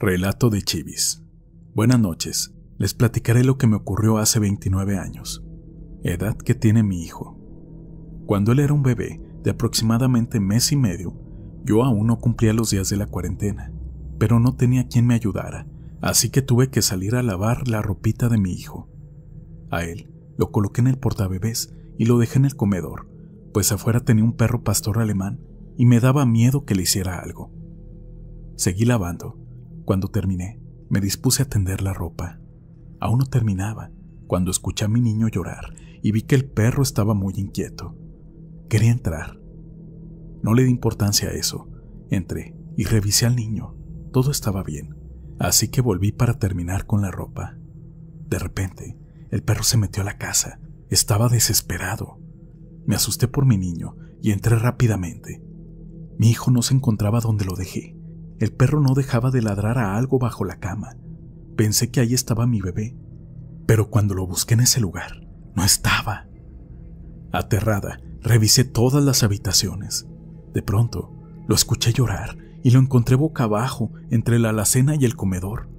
Relato de Chivis. Buenas noches. Les platicaré lo que me ocurrió hace 29 años, edad que tiene mi hijo. Cuando él era un bebé de aproximadamente mes y medio, yo aún no cumplía los días de la cuarentena, pero no tenía quien me ayudara, así que tuve que salir a lavar la ropita de mi hijo. A él lo coloqué en el portabebés y lo dejé en el comedor, pues afuera tenía un perro pastor alemán y me daba miedo que le hiciera algo. Seguí lavando. Cuando terminé, me dispuse a tender la ropa. Aún no terminaba cuando escuché a mi niño llorar y vi que el perro estaba muy inquieto. Quería entrar. No le di importancia a eso. Entré y revisé al niño. Todo estaba bien, así que volví para terminar con la ropa. De repente, el perro se metió a la casa. Estaba desesperado. Me asusté por mi niño y entré rápidamente. Mi hijo no se encontraba donde lo dejé. El perro no dejaba de ladrar a algo bajo la cama. Pensé que ahí estaba mi bebé, pero cuando lo busqué en ese lugar, no estaba. Aterrada, revisé todas las habitaciones. De pronto, lo escuché llorar y lo encontré boca abajo entre la alacena y el comedor.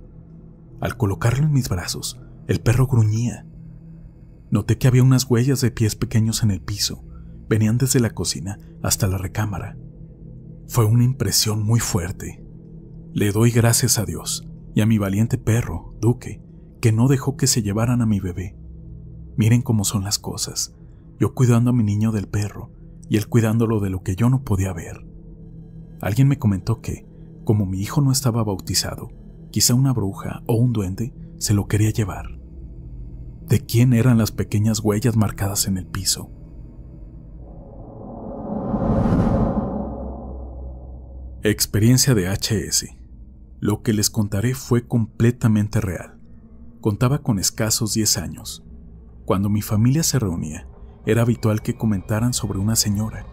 Al colocarlo en mis brazos, el perro gruñía. Noté que había unas huellas de pies pequeños en el piso. Venían desde la cocina hasta la recámara. Fue una impresión muy fuerte. Le doy gracias a Dios y a mi valiente perro, Duque, que no dejó que se llevaran a mi bebé. Miren cómo son las cosas. Yo cuidando a mi niño del perro y él cuidándolo de lo que yo no podía ver. Alguien me comentó que, como mi hijo no estaba bautizado, quizá una bruja o un duende se lo quería llevar. ¿De quién eran las pequeñas huellas marcadas en el piso? Experiencia de HS. Lo que les contaré fue completamente real. Contaba con escasos 10 años. Cuando mi familia se reunía, era habitual que comentaran sobre una señora,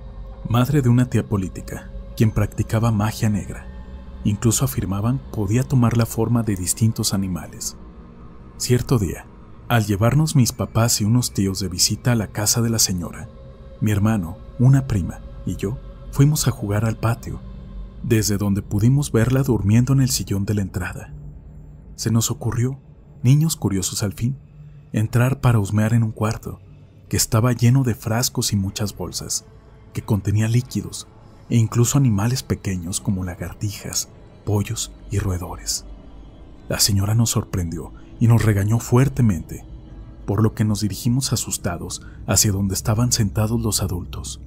madre de una tía política, quien practicaba magia negra. Incluso afirmaban podía tomar la forma de distintos animales. Cierto día, al llevarnos mis papás y unos tíos de visita a la casa de la señora, mi hermano, una prima y yo fuimos a jugar al patio, desde donde pudimos verla durmiendo en el sillón de la entrada. Se nos ocurrió, niños curiosos al fin, entrar para husmear en un cuarto que estaba lleno de frascos y muchas bolsas, que contenía líquidos e incluso animales pequeños como lagartijas, pollos y roedores. La señora nos sorprendió y nos regañó fuertemente, por lo que nos dirigimos asustados hacia donde estaban sentados los adultos.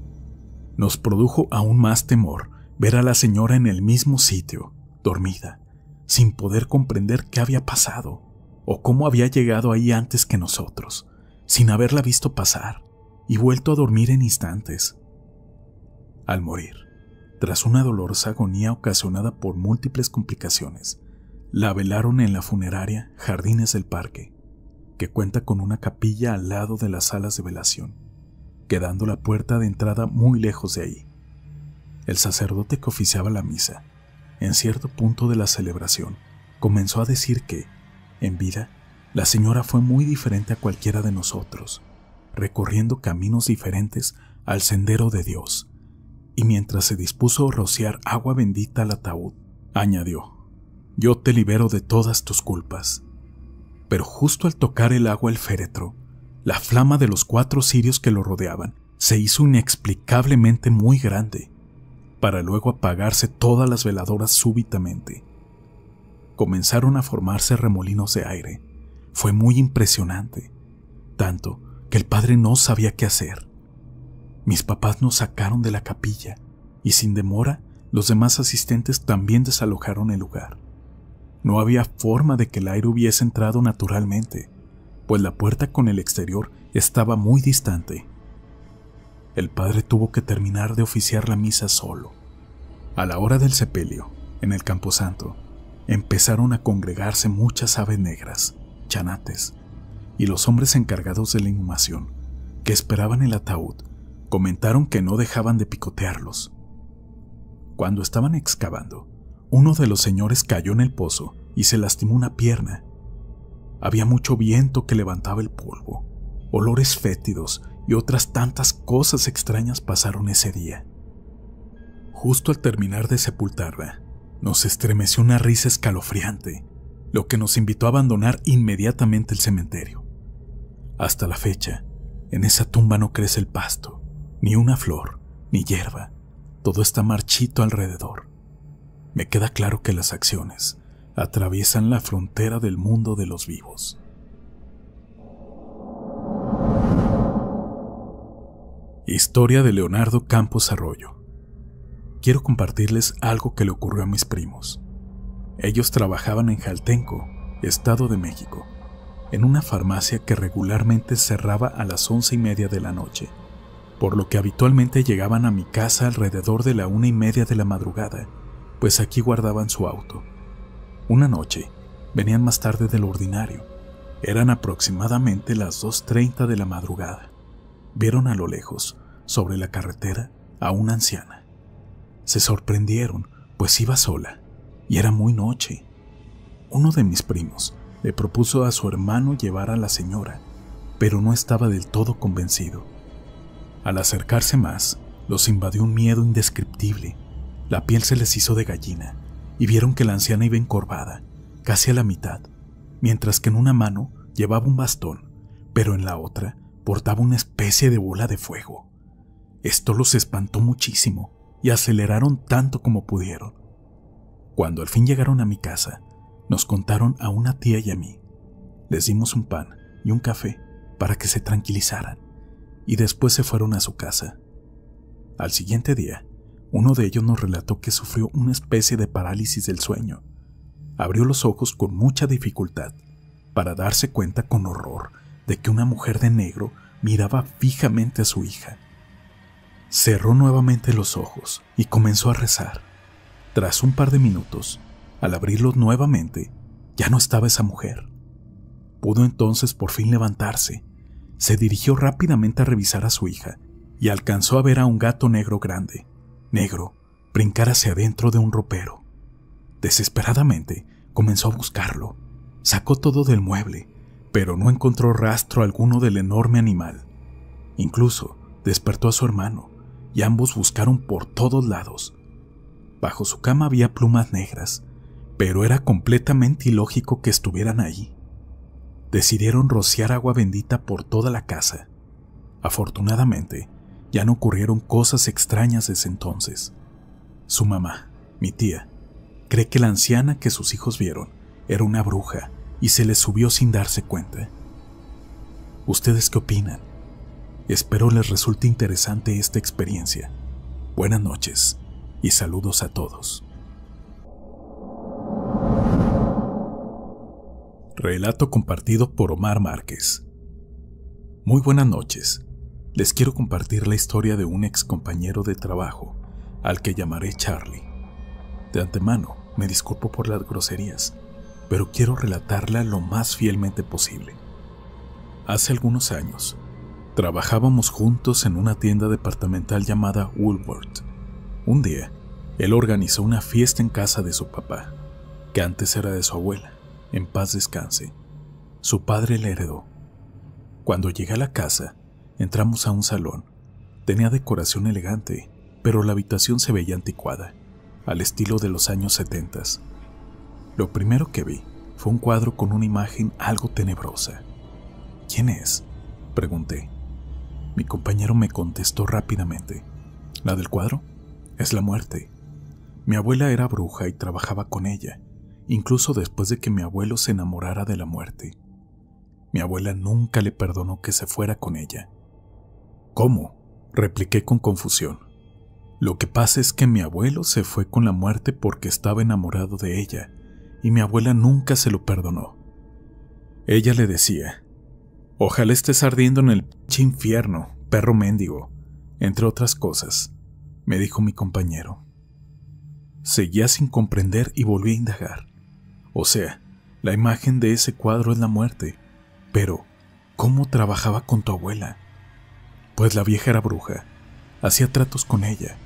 Nos produjo aún más temor ver a la señora en el mismo sitio, dormida, sin poder comprender qué había pasado o cómo había llegado ahí antes que nosotros, sin haberla visto pasar y vuelto a dormir en instantes. Al morir, tras una dolorosa agonía ocasionada por múltiples complicaciones, la velaron en la funeraria Jardines del Parque, que cuenta con una capilla al lado de las salas de velación, quedando la puerta de entrada muy lejos de ahí. El sacerdote que oficiaba la misa, en cierto punto de la celebración, comenzó a decir que, en vida, la señora fue muy diferente a cualquiera de nosotros, recorriendo caminos diferentes al sendero de Dios, y mientras se dispuso a rociar agua bendita al ataúd, añadió: «Yo te libero de todas tus culpas». Pero justo al tocar el agua el féretro, la flama de los 4 cirios que lo rodeaban se hizo inexplicablemente muy grande, para luego apagarse todas las veladoras súbitamente. Comenzaron a formarse remolinos de aire. Fue muy impresionante, tanto que el padre no sabía qué hacer. Mis papás nos sacaron de la capilla y sin demora los demás asistentes también desalojaron el lugar. No había forma de que el aire hubiese entrado naturalmente, pues la puerta con el exterior estaba muy distante. El padre tuvo que terminar de oficiar la misa solo. A la hora del sepelio, en el camposanto, empezaron a congregarse muchas aves negras, chanates, y los hombres encargados de la inhumación, que esperaban el ataúd, comentaron que no dejaban de picotearlos. Cuando estaban excavando, uno de los señores cayó en el pozo y se lastimó una pierna. Había mucho viento que levantaba el polvo, olores fétidos y otras tantas cosas extrañas pasaron ese día. Justo al terminar de sepultarla, Nos estremeció una risa escalofriante, lo que nos invitó a abandonar inmediatamente el cementerio. Hasta la fecha, en esa tumba no crece el pasto, ni una flor, ni hierba. Todo está marchito alrededor. Me queda claro que las acciones atraviesan la frontera del mundo de los vivos. Historia de Leonardo Campos Arroyo. Quiero compartirles algo que le ocurrió a mis primos. Ellos trabajaban en Jaltenco, Estado de México, en una farmacia que regularmente cerraba a las 11:30 de la noche, por lo que habitualmente llegaban a mi casa alrededor de la 1:30 de la madrugada, pues aquí guardaban su auto. Una noche, venían más tarde de lo ordinario. Eran aproximadamente las 2:30 de la madrugada. Vieron a lo lejos, sobre la carretera, a una anciana. Se sorprendieron, pues iba sola, y era muy noche. Uno de mis primos le propuso a su hermano llevar a la señora, pero no estaba del todo convencido. Al acercarse más, los invadió un miedo indescriptible. La piel se les hizo de gallina, y vieron que la anciana iba encorvada, casi a la mitad, mientras que en una mano llevaba un bastón, pero en la otra portaba una especie de bola de fuego. Esto los espantó muchísimo y aceleraron tanto como pudieron. Cuando al fin llegaron a mi casa, nos contaron a una tía y a mí. Les dimos un pan y un café para que se tranquilizaran, y después se fueron a su casa. Al siguiente día, uno de ellos nos relató que sufrió una especie de parálisis del sueño. Abrió los ojos con mucha dificultad para darse cuenta con horror de que una mujer de negro miraba fijamente a su hija. Cerró nuevamente los ojos y comenzó a rezar. Tras un par de minutos, al abrirlos nuevamente, ya no estaba esa mujer. Pudo entonces por fin levantarse. Se dirigió rápidamente a revisar a su hija y alcanzó a ver a un gato negro grande, negro, brincar hacia adentro de un ropero. Desesperadamente comenzó a buscarlo. Sacó todo del mueble, pero no encontró rastro alguno del enorme animal. Incluso despertó a su hermano, y ambos buscaron por todos lados. Bajo su cama había plumas negras, pero era completamente ilógico que estuvieran ahí. Decidieron rociar agua bendita por toda la casa. Afortunadamente, ya no ocurrieron cosas extrañas desde entonces. Su mamá, mi tía, cree que la anciana que sus hijos vieron era una bruja y se les subió sin darse cuenta. ¿Ustedes qué opinan? Espero les resulte interesante esta experiencia. Buenas noches y saludos a todos. Relato compartido por Omar Márquez. Muy buenas noches. Les quiero compartir la historia de un ex compañero de trabajo, al que llamaré Charlie. De antemano, me disculpo por las groserías, pero quiero relatarla lo más fielmente posible. Hace algunos años, trabajábamos juntos en una tienda departamental llamada Woolworth. Un día, él organizó una fiesta en casa de su papá, que antes era de su abuela, en paz descanse. Su padre la heredó. Cuando llegué a la casa, entramos a un salón. Tenía decoración elegante, pero la habitación se veía anticuada, al estilo de los años 70. Lo primero que vi fue un cuadro con una imagen algo tenebrosa. ¿Quién es?, pregunté. Mi compañero me contestó rápidamente. ¿La del cuadro? Es la muerte. Mi abuela era bruja y trabajaba con ella, incluso después de que mi abuelo se enamorara de la muerte. Mi abuela nunca le perdonó que se fuera con ella. ¿Cómo?, repliqué con confusión. Lo que pasa es que mi abuelo se fue con la muerte porque estaba enamorado de ella, y mi abuela nunca se lo perdonó. Ella le decía: ojalá estés ardiendo en el pinche infierno, perro mendigo, entre otras cosas, me dijo mi compañero. Seguía sin comprender y volví a indagar. O sea, la imagen de ese cuadro es la muerte, pero ¿cómo trabajaba con tu abuela? Pues la vieja era bruja, hacía tratos con ella.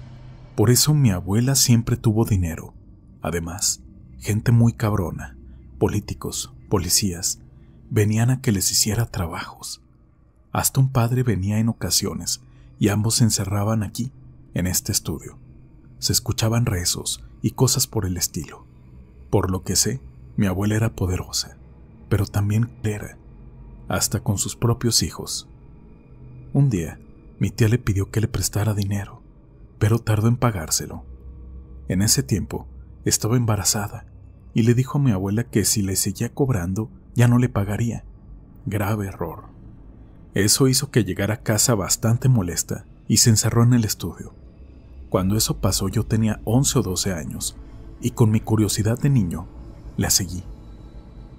Por eso mi abuela siempre tuvo dinero. Además, gente muy cabrona, políticos, policías, venían a que les hiciera trabajos. Hasta un padre venía en ocasiones y ambos se encerraban aquí, en este estudio. Se escuchaban rezos y cosas por el estilo. Por lo que sé, mi abuela era poderosa, pero también era, hasta con sus propios hijos. Un día, mi tía le pidió que le prestara dinero, pero tardó en pagárselo. En ese tiempo, estaba embarazada y le dijo a mi abuela que si le seguía cobrando, ya no le pagaría. Grave error. Eso hizo que llegara a casa bastante molesta y se encerró en el estudio. Cuando eso pasó yo tenía 11 o 12 años y con mi curiosidad de niño, la seguí.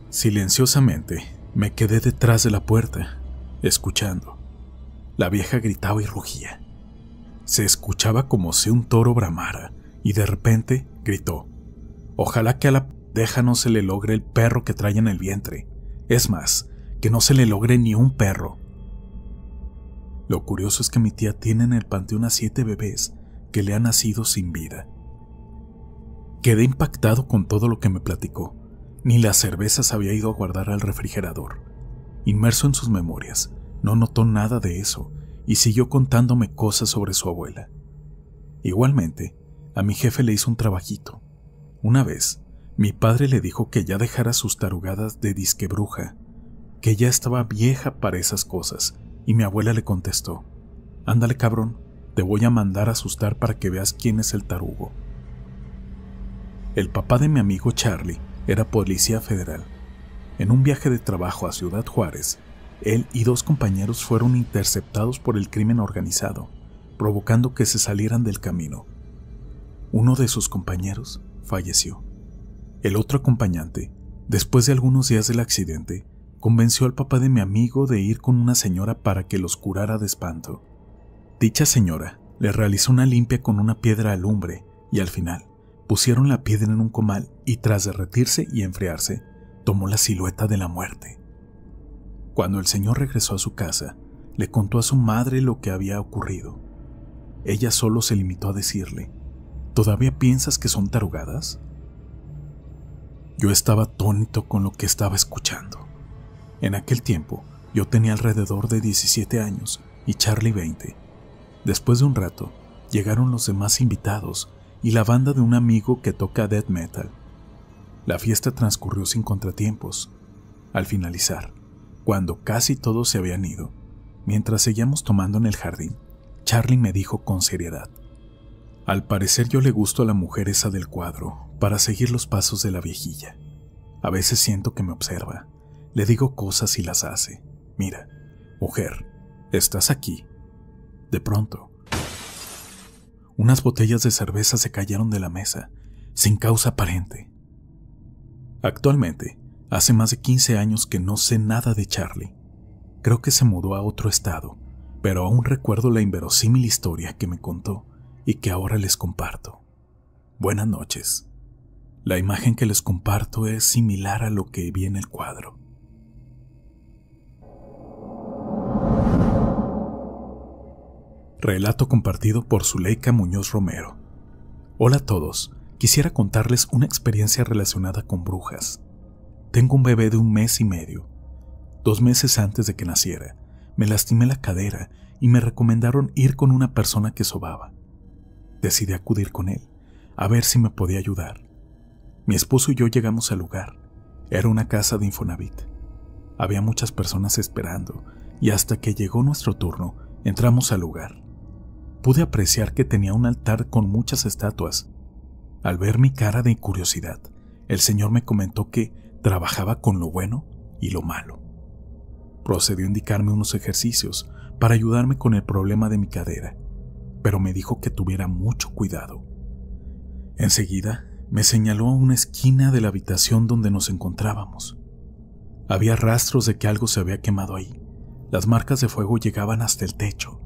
Silenciosamente, me quedé detrás de la puerta, escuchando. La vieja gritaba y rugía. Se escuchaba como si un toro bramara y de repente gritó: «Ojalá que a la pendeja no se le logre el perro que trae en el vientre. Es más, que no se le logre ni un perro». Lo curioso es que mi tía tiene en el panteón a 7 bebés que le han nacido sin vida. Quedé impactado con todo lo que me platicó. Ni las cervezas había ido a guardar al refrigerador. Inmerso en sus memorias, no notó nada de eso y siguió contándome cosas sobre su abuela. Igualmente, a mi jefe le hizo un trabajito. Una vez, mi padre le dijo que ya dejara sus tarugadas de disque bruja, que ya estaba vieja para esas cosas, y mi abuela le contestó: «Ándale, cabrón, te voy a mandar a asustar para que veas quién es el tarugo». El papá de mi amigo Charlie era policía federal. En un viaje de trabajo a Ciudad Juárez, él y 2 compañeros fueron interceptados por el crimen organizado, provocando que se salieran del camino. Uno de sus compañeros falleció. El otro acompañante, después de algunos días del accidente, convenció al papá de mi amigo de ir con una señora para que los curara de espanto. Dicha señora le realizó una limpia con una piedra alumbre y al final pusieron la piedra en un comal y tras derretirse y enfriarse, tomó la silueta de la muerte. Cuando el señor regresó a su casa, le contó a su madre lo que había ocurrido. Ella solo se limitó a decirle: «¿Todavía piensas que son tarugadas?». Yo estaba atónito con lo que estaba escuchando. En aquel tiempo, yo tenía alrededor de 17 años y Charlie 20. Después de un rato, llegaron los demás invitados y la banda de un amigo que toca death metal. La fiesta transcurrió sin contratiempos. Al finalizar, cuando casi todos se habían ido, mientras seguíamos tomando en el jardín, Charlie me dijo con seriedad: «Al parecer yo le gusto a la mujer esa del cuadro para seguir los pasos de la viejilla. A veces siento que me observa. Le digo cosas y las hace. Mira, mujer, ¿estás aquí?». De pronto, unas botellas de cerveza se cayeron de la mesa, sin causa aparente. Actualmente, hace más de 15 años que no sé nada de Charlie. Creo que se mudó a otro estado, pero aún recuerdo la inverosímil historia que me contó y que ahora les comparto. Buenas noches. La imagen que les comparto es similar a lo que vi en el cuadro. Relato compartido por Zuleika Muñoz Romero. Hola a todos, quisiera contarles una experiencia relacionada con brujas. Tengo un bebé de 1 mes y medio. 2 meses antes de que naciera, me lastimé la cadera y me recomendaron ir con una persona que sobaba. Decidí acudir con él, a ver si me podía ayudar. Mi esposo y yo llegamos al lugar. Era una casa de Infonavit. Había muchas personas esperando y hasta que llegó nuestro turno, entramos al lugar. Pude apreciar que tenía un altar con muchas estatuas. Al ver mi cara de curiosidad, el señor me comentó que trabajaba con lo bueno y lo malo. Procedió a indicarme unos ejercicios para ayudarme con el problema de mi cadera, pero me dijo que tuviera mucho cuidado. Enseguida me señaló a una esquina de la habitación donde nos encontrábamos. Había rastros de que algo se había quemado ahí. Las marcas de fuego llegaban hasta el techo.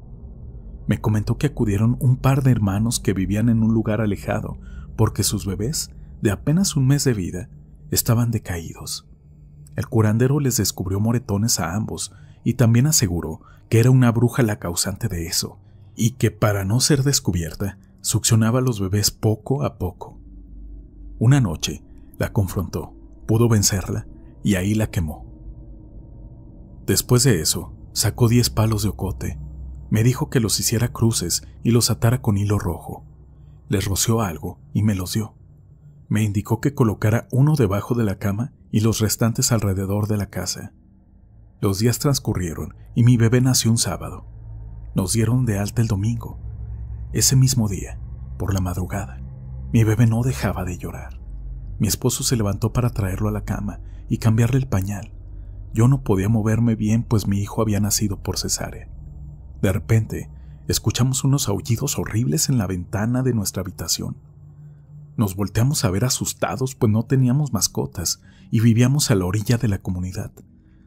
Me comentó que acudieron un par de hermanos que vivían en un lugar alejado porque sus bebés, de apenas 1 mes de vida, estaban decaídos. El curandero les descubrió moretones a ambos y también aseguró que era una bruja la causante de eso y que para no ser descubierta, succionaba a los bebés poco a poco. Una noche la confrontó, pudo vencerla y ahí la quemó. Después de eso, sacó 10 palos de ocote. Me dijo que los hiciera cruces y los atara con hilo rojo. Les roció algo y me los dio. Me indicó que colocara uno debajo de la cama y los restantes alrededor de la casa. Los días transcurrieron y mi bebé nació un sábado. Nos dieron de alta el domingo. Ese mismo día, por la madrugada, mi bebé no dejaba de llorar. Mi esposo se levantó para traerlo a la cama y cambiarle el pañal. Yo no podía moverme bien, pues mi hijo había nacido por cesárea. De repente, escuchamos unos aullidos horribles en la ventana de nuestra habitación. Nos volteamos a ver asustados, pues no teníamos mascotas y vivíamos a la orilla de la comunidad.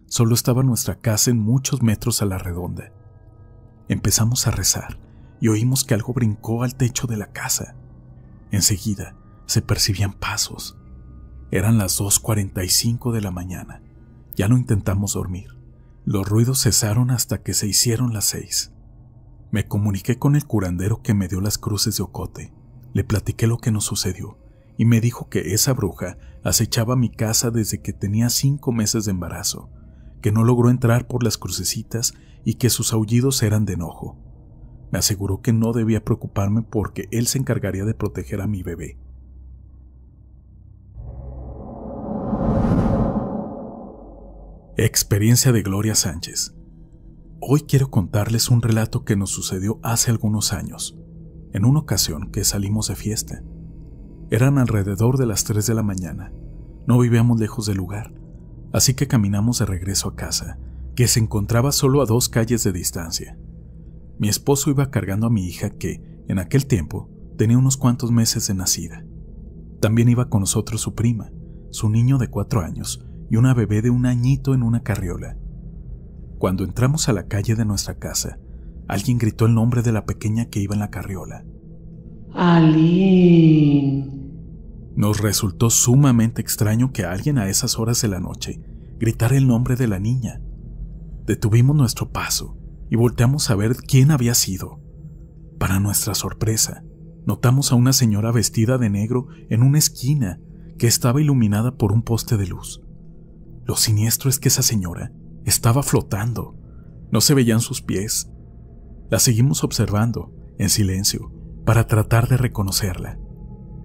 Solo estaba nuestra casa en muchos metros a la redonda. Empezamos a rezar y oímos que algo brincó al techo de la casa. Enseguida se percibían pasos. Eran las 2:45 de la mañana. Ya no intentamos dormir. Los ruidos cesaron hasta que se hicieron las 6. Me comuniqué con el curandero que me dio las cruces de ocote. Le platiqué lo que nos sucedió y me dijo que esa bruja acechaba mi casa desde que tenía 5 meses de embarazo, que no logró entrar por las crucecitas y que sus aullidos eran de enojo. Me aseguró que no debía preocuparme porque él se encargaría de proteger a mi bebé. Experiencia de Gloria Sánchez. Hoy quiero contarles un relato que nos sucedió hace algunos años, en una ocasión que salimos de fiesta. Eran alrededor de las 3 de la mañana. No vivíamos lejos del lugar, así que caminamos de regreso a casa, que se encontraba solo a 2 calles de distancia. Mi esposo iba cargando a mi hija que, en aquel tiempo, tenía unos cuantos meses de nacida. También iba con nosotros su prima, su niño de 4 años y una bebé de 1 añito en una carriola. Cuando entramos a la calle de nuestra casa, alguien gritó el nombre de la pequeña que iba en la carriola. ¡Aline! Nos resultó sumamente extraño que alguien a esas horas de la noche gritara el nombre de la niña. Detuvimos nuestro paso y volteamos a ver quién había sido. Para nuestra sorpresa, notamos a una señora vestida de negro en una esquina que estaba iluminada por un poste de luz. Lo siniestro es que esa señora estaba flotando. No se veían sus pies. La seguimos observando, en silencio, para tratar de reconocerla.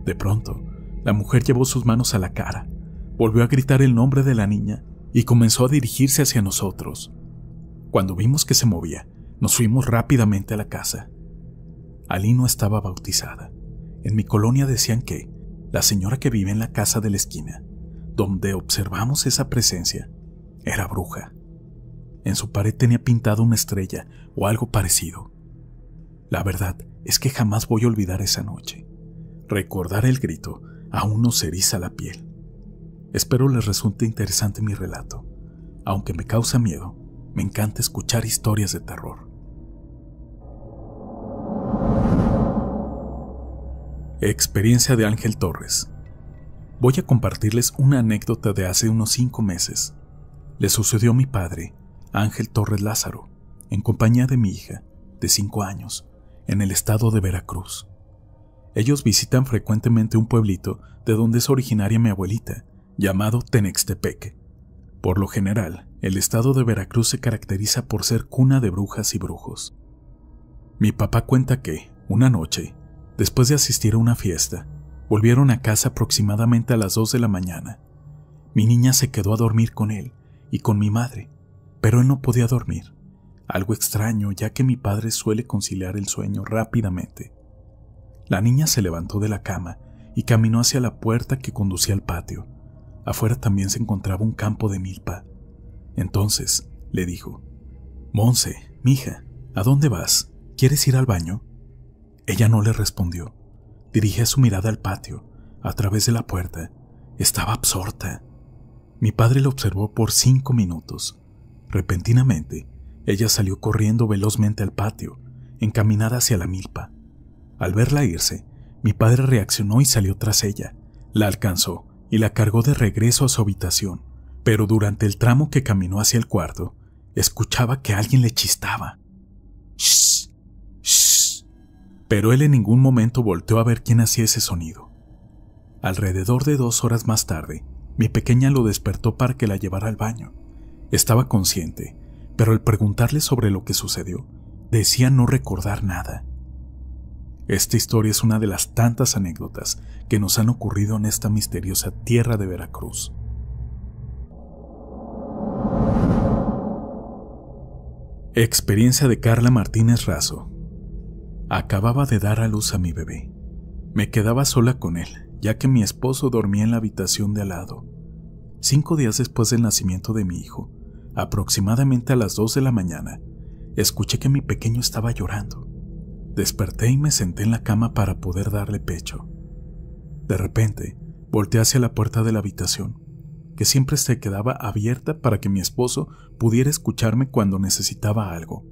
De pronto, la mujer llevó sus manos a la cara, volvió a gritar el nombre de la niña y comenzó a dirigirse hacia nosotros. Cuando vimos que se movía, nos fuimos rápidamente a la casa. Aline no estaba bautizada. En mi colonia decían que la señora que vive en la casa de la esquina, donde observamos esa presencia, era bruja. En su pared tenía pintada una estrella o algo parecido. La verdad es que jamás voy a olvidar esa noche. Recordar el grito aún nos eriza la piel. Espero les resulte interesante mi relato. Aunque me causa miedo, me encanta escuchar historias de terror. Experiencia de Ángel Torres. Voy a compartirles una anécdota de hace unos 5 meses. Le sucedió a mi padre, Ángel Torres Lázaro, en compañía de mi hija, de 5 años, en el estado de Veracruz. Ellos visitan frecuentemente un pueblito de donde es originaria mi abuelita, llamado Tenextepec. Por lo general, el estado de Veracruz se caracteriza por ser cuna de brujas y brujos. Mi papá cuenta que, una noche, después de asistir a una fiesta, volvieron a casa aproximadamente a las 2 de la mañana. Mi niña se quedó a dormir con él y con mi madre, pero él no podía dormir. Algo extraño, ya que mi padre suele conciliar el sueño rápidamente. La niña se levantó de la cama y caminó hacia la puerta que conducía al patio. Afuera también se encontraba un campo de milpa. Entonces le dijo: «Monse, mija, ¿a dónde vas? ¿Quieres ir al baño?» Ella no le respondió. Dirigía su mirada al patio, a través de la puerta. Estaba absorta. Mi padre la observó por 5 minutos. Repentinamente, ella salió corriendo velozmente al patio, encaminada hacia la milpa. Al verla irse, mi padre reaccionó y salió tras ella. La alcanzó y la cargó de regreso a su habitación, pero durante el tramo que caminó hacia el cuarto, escuchaba que alguien le chistaba. «Shh, shh», pero él en ningún momento volteó a ver quién hacía ese sonido. Alrededor de 2 horas más tarde, mi pequeña lo despertó para que la llevara al baño. Estaba consciente, pero al preguntarle sobre lo que sucedió, decía no recordar nada. Esta historia es una de las tantas anécdotas que nos han ocurrido en esta misteriosa tierra de Veracruz. Experiencia de Carla Martínez Razo. Acababa de dar a luz a mi bebé. Me quedaba sola con él, ya que mi esposo dormía en la habitación de al lado. 5 días después del nacimiento de mi hijo, aproximadamente a las 2 de la mañana, escuché que mi pequeño estaba llorando. Desperté y me senté en la cama para poder darle pecho. De repente, volteé hacia la puerta de la habitación, que siempre se quedaba abierta para que mi esposo pudiera escucharme cuando necesitaba algo.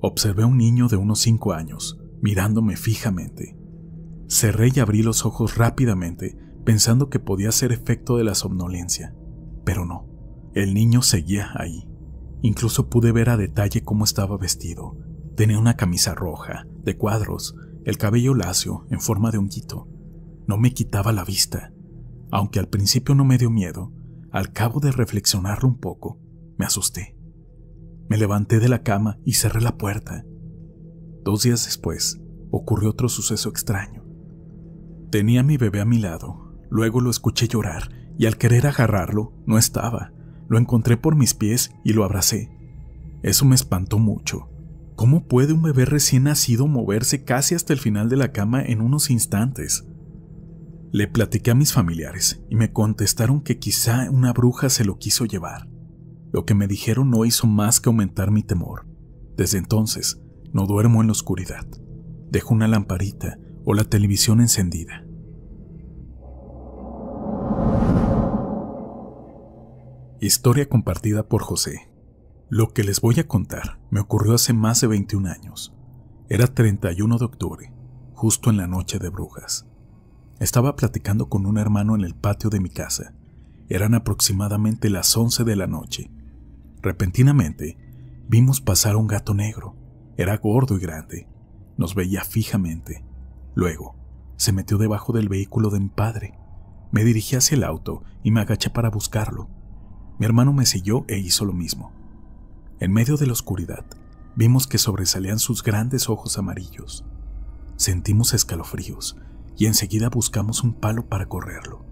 Observé a un niño de unos 5 años, mirándome fijamente. Cerré y abrí los ojos rápidamente, pensando que podía ser efecto de la somnolencia. Pero no, el niño seguía ahí. Incluso pude ver a detalle cómo estaba vestido. Tenía una camisa roja, de cuadros, el cabello lacio, en forma de honguito. No me quitaba la vista. Aunque al principio no me dio miedo, al cabo de reflexionarlo un poco, me asusté. Me levanté de la cama y cerré la puerta. 2 días después, ocurrió otro suceso extraño. Tenía a mi bebé a mi lado, luego lo escuché llorar y al querer agarrarlo, no estaba. Lo encontré por mis pies y lo abracé. Eso me espantó mucho. ¿Cómo puede un bebé recién nacido moverse casi hasta el final de la cama en unos instantes? Le platiqué a mis familiares y me contestaron que quizá una bruja se lo quiso llevar. Lo que me dijeron no hizo más que aumentar mi temor. Desde entonces, no duermo en la oscuridad. Dejo una lamparita o la televisión encendida. Historia compartida por José. Lo que les voy a contar me ocurrió hace más de 21 años. Era 31 de octubre, justo en la noche de brujas. Estaba platicando con un hermano en el patio de mi casa. Eran aproximadamente las 11 de la noche. Repentinamente, vimos pasar a un gato negro. Era gordo y grande. Nos veía fijamente. Luego, se metió debajo del vehículo de mi padre. Me dirigí hacia el auto y me agaché para buscarlo. Mi hermano me siguió e hizo lo mismo. En medio de la oscuridad, vimos que sobresalían sus grandes ojos amarillos. Sentimos escalofríos y enseguida buscamos un palo para correrlo.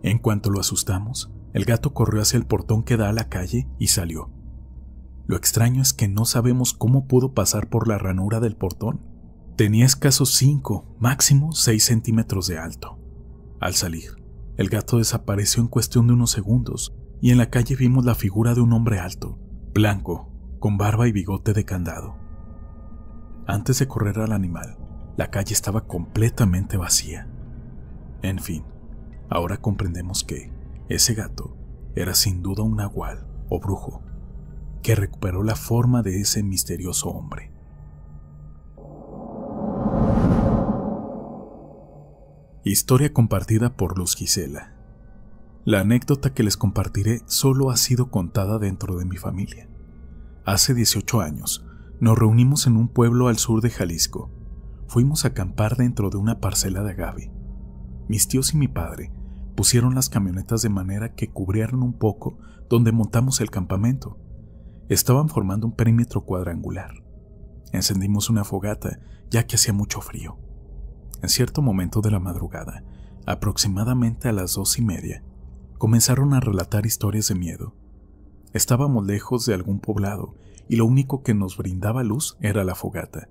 En cuanto lo asustamos, el gato corrió hacia el portón que da a la calle y salió. Lo extraño es que no sabemos cómo pudo pasar por la ranura del portón. Tenía escasos 5, máximo 6 centímetros de alto. Al salir, el gato desapareció en cuestión de unos segundos y en la calle vimos la figura de un hombre alto, blanco, con barba y bigote de candado. Antes de correr al animal, la calle estaba completamente vacía. En fin, ahora comprendemos que ese gato era sin duda un nahual o brujo que recuperó la forma de ese misterioso hombre. Historia compartida por Luz Gisela. La anécdota que les compartiré solo ha sido contada dentro de mi familia. Hace 18 años, nos reunimos en un pueblo al sur de Jalisco. Fuimos a acampar dentro de una parcela de agave. Mis tíos y mi padre pusieron las camionetas de manera que cubrieran un poco donde montamos el campamento. Estaban formando un perímetro cuadrangular. Encendimos una fogata, ya que hacía mucho frío. En cierto momento de la madrugada, aproximadamente a las 2:30, comenzaron a relatar historias de miedo. Estábamos lejos de algún poblado y lo único que nos brindaba luz era la fogata.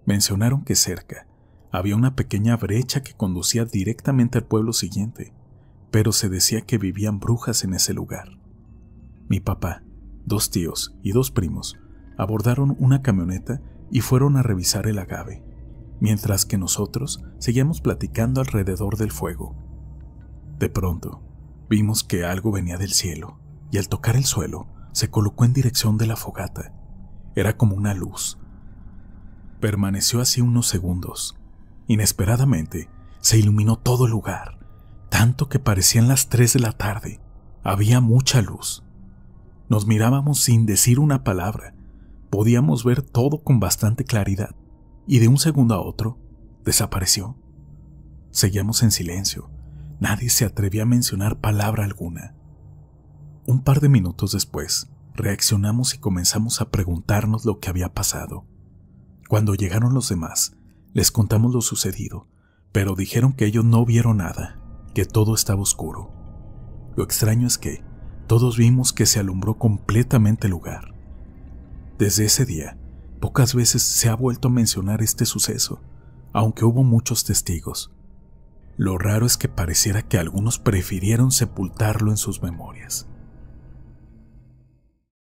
Mencionaron que cerca había una pequeña brecha que conducía directamente al pueblo siguiente, pero se decía que vivían brujas en ese lugar. Mi papá, 2 tíos y 2 primos abordaron una camioneta y fueron a revisar el agave, mientras que nosotros seguíamos platicando alrededor del fuego. De pronto, vimos que algo venía del cielo y al tocar el suelo se colocó en dirección de la fogata. Era como una luz. Permaneció así unos segundos. Inesperadamente, se iluminó todo el lugar, tanto que parecían las 3 de la tarde. Había mucha luz. Nos mirábamos sin decir una palabra. Podíamos ver todo con bastante claridad, y de un segundo a otro, desapareció. Seguíamos en silencio. Nadie se atrevía a mencionar palabra alguna. Un par de minutos después, reaccionamos y comenzamos a preguntarnos lo que había pasado. Cuando llegaron los demás, Les contamos lo sucedido, pero dijeron que ellos no vieron nada, que todo estaba oscuro. Lo extraño es que todos vimos que se alumbró completamente el lugar. Desde ese día, pocas veces se ha vuelto a mencionar este suceso, aunque hubo muchos testigos. Lo raro es que pareciera que algunos prefirieron sepultarlo en sus memorias.